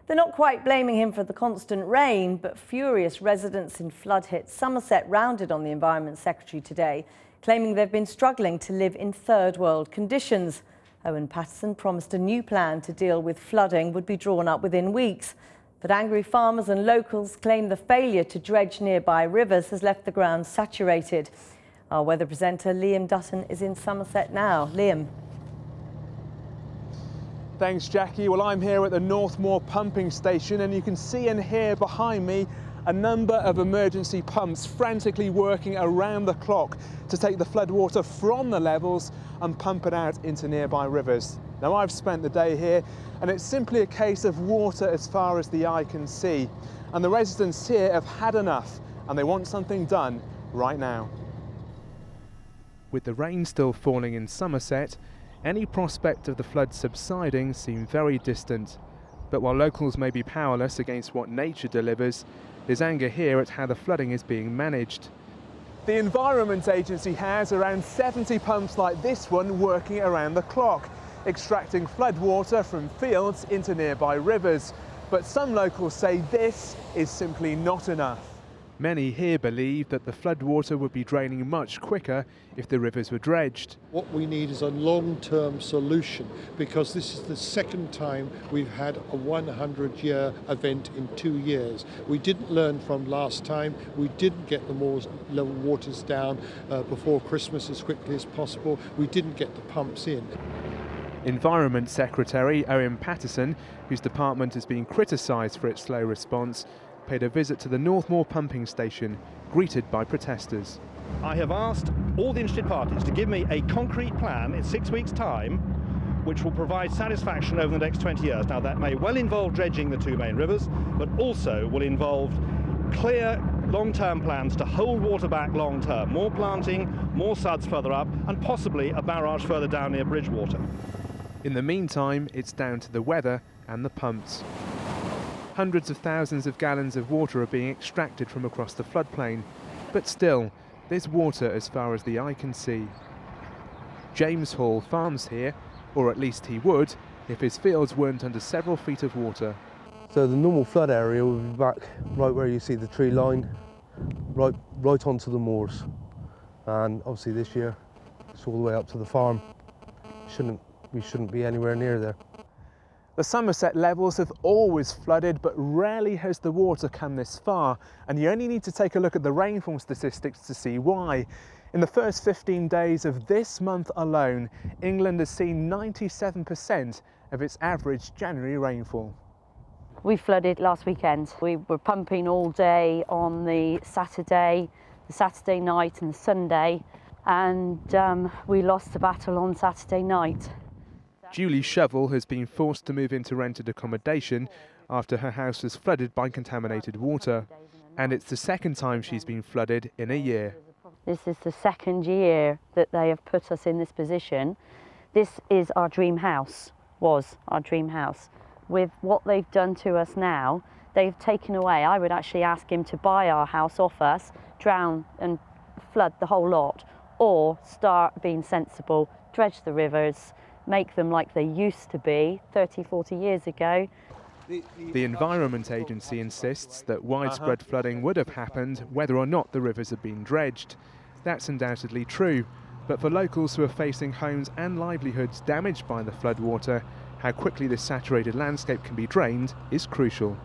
They're not quite blaming him for the constant rain, but furious residents in flood-hit Somerset rounded on the Environment Secretary today, claiming they've been struggling to live in third-world conditions. Owen Paterson promised a new plan to deal with flooding would be drawn up within weeks. But angry farmers and locals claim the failure to dredge nearby rivers has left the ground saturated. Our weather presenter Liam Dutton is in Somerset now. Liam. Thanks, Jackie. Well, I'm here at the Northmoor pumping station, and you can see and hear behind me a number of emergency pumps frantically working around the clock to take the floodwater from the levels and pump it out into nearby rivers. Now, I've spent the day here, and it's simply a case of water as far as the eye can see. And the residents here have had enough, and they want something done right now. With the rain still falling in Somerset, any prospect of the flood subsiding seemed very distant. But while locals may be powerless against what nature delivers, there's anger here at how the flooding is being managed. The Environment Agency has around 70 pumps like this one working around the clock, extracting floodwater from fields into nearby rivers. But some locals say this is simply not enough. Many here believe that the floodwater would be draining much quicker if the rivers were dredged. What we need is a long-term solution, because this is the second time we've had a 100-year event in 2 years. We didn't learn from last time. We didn't get the level waters down before Christmas as quickly as possible. We didn't get the pumps in. Environment Secretary Owen Paterson, whose department has been criticised for its slow response, paid a visit to the Northmoor pumping station, greeted by protesters. I have asked all the interested parties to give me a concrete plan in 6 weeks' time, which will provide satisfaction over the next 20 years. Now, that may well involve dredging the two main rivers, but also will involve clear long-term plans to hold water back long-term, more planting, more suds further up, and possibly a barrage further down near Bridgewater. In the meantime, it's down to the weather and the pumps. Hundreds of thousands of gallons of water are being extracted from across the floodplain, but still, there's water as far as the eye can see. James Hall farms here, or at least he would, if his fields weren't under several feet of water. So the normal flood area will be back right where you see the tree line, right onto the moors. And obviously this year, it's all the way up to the farm. We shouldn't be anywhere near there. The Somerset levels have always flooded, but rarely has the water come this far, and you only need to take a look at the rainfall statistics to see why. In the first 15 days of this month alone, England has seen 97% of its average January rainfall. We flooded last weekend. We were pumping all day on the Saturday night and the Sunday, and we lost the battle on Saturday night. Julie Shovel has been forced to move into rented accommodation after her house was flooded by contaminated water. And it's the second time she's been flooded in a year. This is the second year that they have put us in this position. This is our dream house, was our dream house. With what they've done to us now, they've taken away. I would actually ask him to buy our house off us, drown and flood the whole lot, or start being sensible, dredge the rivers, make them like they used to be 30, 40 years ago. The Environment Agency insists that widespread flooding would have happened whether or not the rivers had been dredged. That's undoubtedly true, but for locals who are facing homes and livelihoods damaged by the floodwater, how quickly this saturated landscape can be drained is crucial.